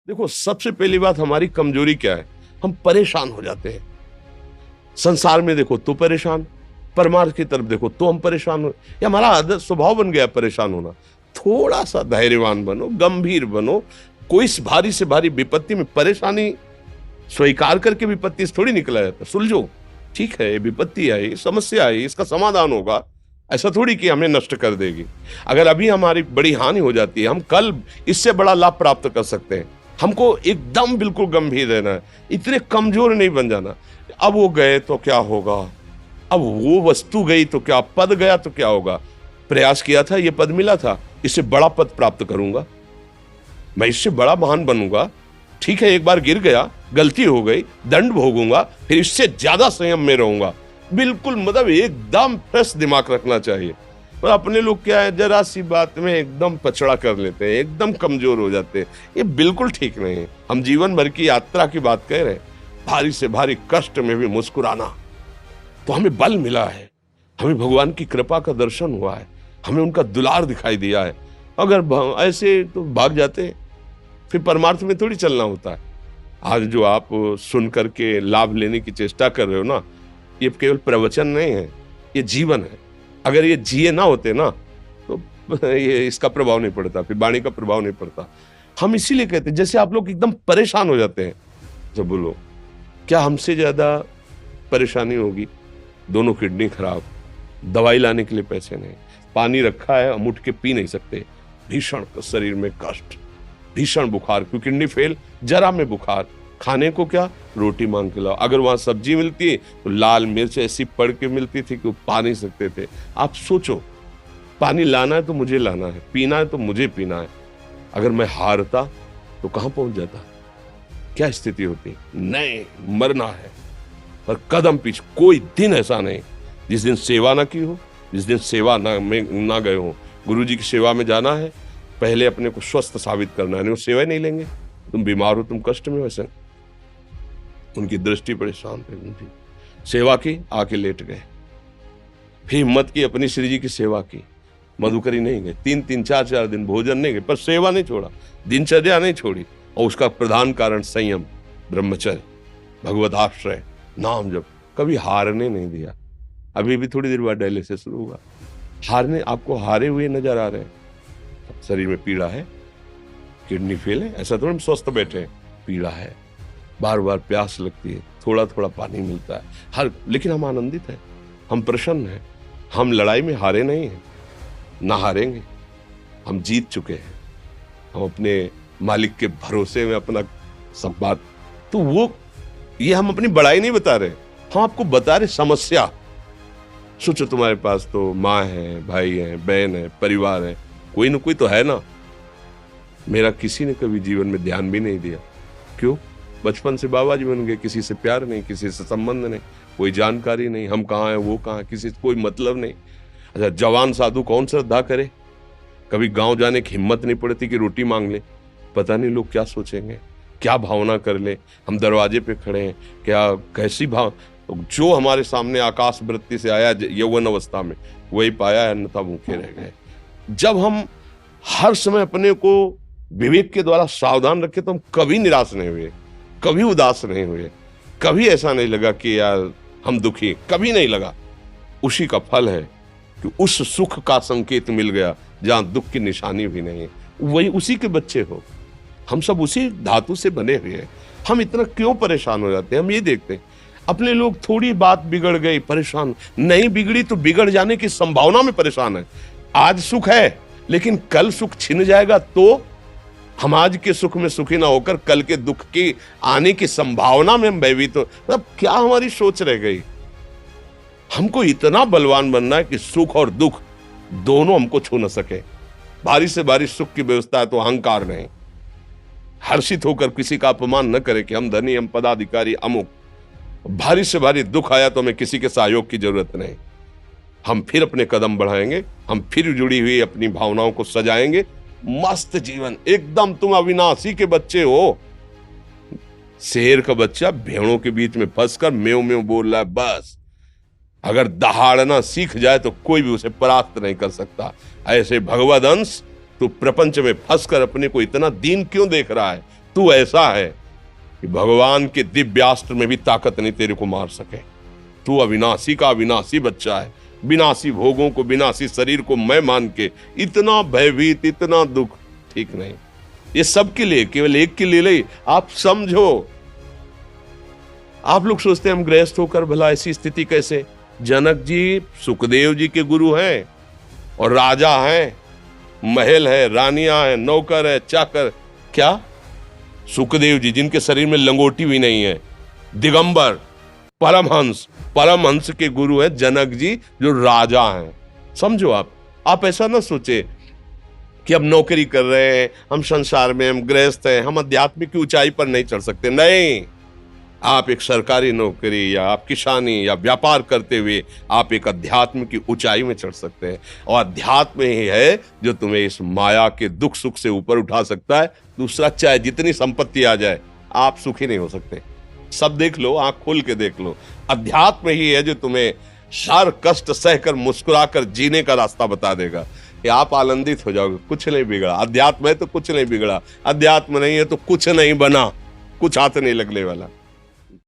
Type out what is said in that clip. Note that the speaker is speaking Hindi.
देखो, सबसे पहली बात, हमारी कमजोरी क्या है? हम परेशान हो जाते हैं। संसार में देखो तो परेशान, परमार्थ की तरफ देखो तो हम परेशान हो, ये हमारा आदत स्वभाव बन गया परेशान होना। थोड़ा सा धैर्यवान बनो, गंभीर बनो। कोई इस भारी से भारी विपत्ति में परेशानी स्वीकार करके विपत्ति से थोड़ी निकला जाता। सुलझो, ठीक है, विपत्ति आई, समस्या आई, इसका समाधान होगा। ऐसा थोड़ी कि हमें नष्ट कर देगी। अगर अभी हमारी बड़ी हानि हो जाती है, हम कल इससे बड़ा लाभ प्राप्त कर सकते हैं। हमको एकदम बिल्कुल गंभीर रहना है, इतने कमजोर नहीं बन जाना। अब वो गए तो क्या होगा, अब वो वस्तु गई तो क्या, पद गया तो क्या होगा। प्रयास किया था, ये पद मिला था, इससे बड़ा पद प्राप्त करूंगा, मैं इससे बड़ा महान बनूंगा। ठीक है, एक बार गिर गया, गलती हो गई, दंड भोगूंगा, फिर इससे ज्यादा संयम में रहूंगा। बिल्कुल, मतलब एकदम फ्रेश दिमाग रखना चाहिए। और अपने लोग क्या है, जरा सी बात में एकदम पछड़ा कर लेते हैं, एकदम कमजोर हो जाते हैं। ये बिल्कुल ठीक नहीं है। हम जीवन भर की यात्रा की बात कह रहे हैं, भारी से भारी कष्ट में भी मुस्कुराना, तो हमें बल मिला है, हमें भगवान की कृपा का दर्शन हुआ है, हमें उनका दुलार दिखाई दिया है। अगर ऐसे तो भाग जाते हैं, फिर परमार्थ में थोड़ी चलना होता है। आज जो आप सुन करके लाभ लेने की चेष्टा कर रहे हो ना, ये केवल प्रवचन नहीं है, ये जीवन है। अगर ये जिए ना होते ना, तो ये इसका प्रभाव नहीं पड़ता, फिर वाणी का प्रभाव नहीं पड़ता। हम इसीलिए कहते हैं, जैसे आप लोग एकदम परेशान हो जाते हैं जब बोलो, क्या हमसे ज्यादा परेशानी होगी? दोनों किडनी खराब, दवाई लाने के लिए पैसे नहीं, पानी रखा है, हम उठ के पी नहीं सकते, भीषण शरीर में कष्ट, भीषण बुखार, क्योंकि किडनी फेल, जरा में बुखार, खाने को क्या, रोटी मांग के लाओ। अगर वहां सब्जी मिलती तो लाल मिर्च ऐसी पड़ के मिलती थी कि वो पा नहीं सकते थे। आप सोचो, पानी लाना है तो मुझे लाना है, पीना है तो मुझे पीना है। अगर मैं हारता तो कहां पहुंच जाता, क्या स्थिति होती? नहीं, मरना है, पर कदम पीछे। कोई दिन ऐसा नहीं जिस दिन सेवा ना की हो, जिस दिन सेवा ना गए हो। गुरु जी की सेवा में जाना है, पहले अपने को स्वस्थ साबित करना है, नहीं वो सेवा ही नहीं लेंगे। तुम बीमार हो, तुम कष्ट में, वैसे उनकी दृष्टि बड़ी शांत है, उनकी सेवा की, आके लेट गए। फिर हिम्मत की, अपनी श्री जी की सेवा की, मधुकरी नहीं गए, 3-3 4-4 दिन भोजन नहीं गए, पर सेवा नहीं छोड़ा, दिनचर्या नहीं छोड़ी। और उसका प्रधान कारण संयम, ब्रह्मचर्य, भगवत आश्रय, नाम जप, कभी हारने नहीं दिया। अभी भी थोड़ी देर बाद डायलिसिस शुरू हुआ, हारने, आपको हारे हुए नजर आ रहे हैं। शरीर में पीड़ा है, किडनी फेल है, ऐसा थोड़ा हम स्वस्थ बैठे हैं, पीड़ा है, बार बार प्यास लगती है, थोड़ा थोड़ा पानी मिलता है, हर, लेकिन हम आनंदित हैं, हम प्रसन्न हैं। हम लड़ाई में हारे नहीं हैं, ना हारेंगे, हम जीत चुके हैं। हम अपने मालिक के भरोसे में अपना सब बात, तो वो, ये हम अपनी बड़ाई नहीं बता रहे, हम आपको बता रहे समस्या। सोचो, तुम्हारे पास तो माँ है, भाई है, बहन है, परिवार है, कोई ना कोई तो है ना। मेरा किसी ने कभी जीवन में ध्यान भी नहीं दिया, क्यों? बचपन से बाबा जी बन गए, किसी से प्यार नहीं, किसी से संबंध नहीं, कोई जानकारी नहीं, हम कहाँ हैं, वो कहाँ, किसी से कोई मतलब नहीं। अच्छा, जवान साधु कौन श्रद्धा करे? कभी गांव जाने की हिम्मत नहीं पड़ती कि रोटी मांग ले, पता नहीं लोग क्या सोचेंगे, क्या भावना कर ले। हम दरवाजे पे खड़े हैं, क्या कैसी भाव, जो हमारे सामने आकाश वृत्ति से आया यौवन अवस्था में, वही पाया, अन्यथा भूखे रह गए। जब हम हर समय अपने को विवेक के द्वारा सावधान रखे, तो हम कभी निराश नहीं हुए, कभी उदास नहीं हुए, कभी ऐसा नहीं लगा कि यार हम दुखी, कभी नहीं लगा। उसी का फल है कि उस सुख का संकेत मिल गया जहां दुख की निशानी भी नहीं है। वही उसी के बच्चे हो, हम सब उसी धातु से बने हुए हैं। हम इतना क्यों परेशान हो जाते हैं? हम ये देखते हैं, अपने लोग थोड़ी बात बिगड़ गई परेशान, नहीं बिगड़ी तो बिगड़ जाने की संभावना में परेशान है। आज सुख है, लेकिन कल सुख छिन जाएगा, तो हम आज के सुख में सुखी ना होकर कल के दुख की आने की संभावना में हम भयभीत हो। मतलब क्या हमारी सोच रह गई? हमको इतना बलवान बनना है कि सुख और दुख दोनों हमको छू न सके। भारी से भारी सुख की व्यवस्था है तो अहंकार नहीं, हर्षित होकर किसी का अपमान न करे कि हम धनी, हम पदाधिकारी, अमुक। भारी से भारी दुख आया तो हमें किसी के सहयोग की जरूरत नहीं, हम फिर अपने कदम बढ़ाएंगे, हम फिर जुड़ी हुई अपनी भावनाओं को सजाएंगे। मस्त जीवन, एकदम तुम अविनाशी के बच्चे हो। शेर का बच्चा भेड़ों के बीच में फंसकर म्यों म्यों बोल रहा है, बस अगर दहाड़ना सीख जाए तो कोई भी उसे परास्त नहीं कर सकता। ऐसे भगवद अंश, तू प्रपंच में फंसकर अपने को इतना दीन क्यों देख रहा है? तू ऐसा है कि भगवान के दिव्यास्त्र में भी ताकत नहीं तेरे को मार सके। तू अविनाशी का अविनाशी बच्चा है, विनाशी भोगों को, विनाशी शरीर को मैं मान के इतना भयभीत, इतना दुख ठीक नहीं। ये सबके लिए, केवल एक के लिए नहीं। आप समझो, आप लोग सोचते हैं हम गृहस्थ होकर भला ऐसी स्थिति कैसे। जनक जी सुखदेव जी के गुरु हैं और राजा हैं, महल है, रानियां हैं, नौकर है, चाकर। क्या सुखदेव जी जिनके शरीर में लंगोटी भी नहीं है, दिगंबर, परमहंस के गुरु हैं जनक जी जो राजा हैं। समझो, आप ऐसा ना सोचे कि हम नौकरी कर रहे हैं, हम संसार में, हम गृहस्थ हैं, हम आध्यात्मिक की ऊंचाई पर नहीं चढ़ सकते। नहीं, आप एक सरकारी नौकरी या आप किसानी या व्यापार करते हुए आप एक अध्यात्म की ऊंचाई में चढ़ सकते हैं। और अध्यात्म ही है जो तुम्हें इस माया के दुख सुख से ऊपर उठा सकता है। दूसरा, चाहे जितनी संपत्ति आ जाए, आप सुखी नहीं हो सकते। सब देख लो, आंख खोल के देख लो, अध्यात्म ही है जो तुम्हें हर कष्ट सहकर मुस्कुराकर जीने का रास्ता बता देगा कि आप आनंदित हो जाओगे। कुछ नहीं बिगड़ा, अध्यात्म है तो कुछ नहीं बिगड़ा, अध्यात्म नहीं है तो कुछ नहीं बना, कुछ हाथ नहीं लगने वाला।